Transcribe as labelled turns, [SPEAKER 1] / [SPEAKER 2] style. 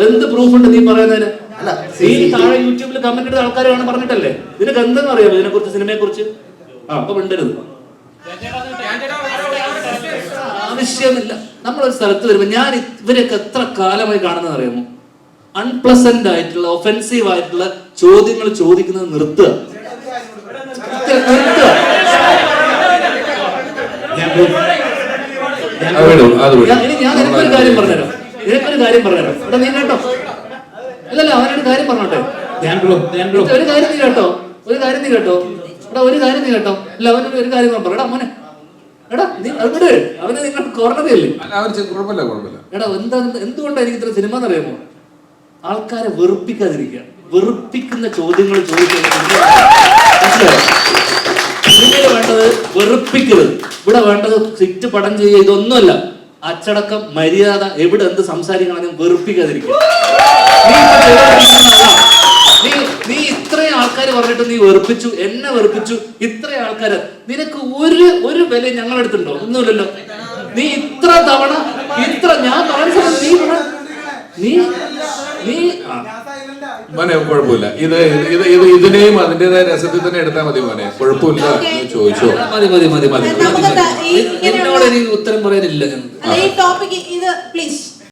[SPEAKER 1] എന്ത് പ്രൂഫ് ഉണ്ട് നീ പറയുന്നതിന്? നീ താഴെ യൂട്യൂബിൽ കമന്റ് ഇട്ട ആൾക്കാരാണ് പറഞ്ഞിട്ടല്ലേ. ഇതിനൊക്കെ എന്തെന്ന് അറിയാമോ ഇതിനെ കുറിച്ച്, സിനിമയെ കുറിച്ച്? അപ്പൊ മിണ്ടരുത്, ആവശ്യമില്ല. നമ്മളൊരു സ്ഥലത്ത് വരുമ്പോ ഞാൻ ഇവരൊക്കെ എത്ര കാലമായി കാണുന്നത് അറിയാമോ? അൺപ്ലസന്റ് ആയിട്ടുള്ള ഒഫെൻസീവ് ആയിട്ടുള്ള ചോദ്യങ്ങൾ ചോദിക്കുന്നത് നിർത്തുക. ഞാൻ നിനക്കൊരു കാര്യം പറഞ്ഞുതരാം, എടാ നീ കേട്ടോ. അല്ലല്ല, അവനൊരു കാര്യം പറഞ്ഞോട്ടെ. ഒരു കാര്യം നീ കേട്ടോ, എടാ ഒരു കാര്യം നീ കേട്ടോ. അല്ല അവനൊരു ഒരു കാര്യം പറയടാ മോനെ, എടാ നീ അവിടെ അവന് നിങ്ങൾ കോർണറിയല്ലേ? എടാ എന്തുകൊണ്ടാണ് എനിക്ക് ഇത്ര സിനിമ എന്നറിയാമോ? ആൾക്കാരെ വെറുപ്പിക്കാതിരിക്കുക, വെറുപ്പിക്കുന്ന ചോദ്യങ്ങൾ ചോദിക്കുന്നത്. സിനിമയിൽ വേണ്ടത് വെറുപ്പിക്കരുത്, ഇവിടെ വേണ്ടത് സിറ്റ് പടം ചെയ്യുക, ഇതൊന്നുമല്ല. അച്ചടക്കം, മര്യാദ, എവിടെ എന്ത് സംസാരിക്കണമെങ്കിലും വെറുപ്പിക്കാതിരിക്കുക. നീ ഇത്രയും ആൾക്കാർ പറഞ്ഞിട്ട് നീ വെറുപ്പിച്ചു, എന്നെ വെറുപ്പിച്ചു, ഇത്രയും ആൾക്കാര്. നിനക്ക് ഒരു വില ഞങ്ങളെടുത്തുണ്ടോ? ഒന്നുമില്ലല്ലോ. നീ ഇത്ര തവണ ഞാൻ
[SPEAKER 2] മോനെ കുഴപ്പമില്ല, ഇതിനെയും അതിന്റേതായ രസത്തിൽ തന്നെ എടുത്താൽ മതി മോനെ, കുഴപ്പമില്ല. ചോദിച്ചോ,
[SPEAKER 1] മതി. എന്നോട് എനിക്ക് ഉത്തരം പറയാനില്ല.
[SPEAKER 3] ഈ ടോപ്പിക് ഇത് പ്ലീസ്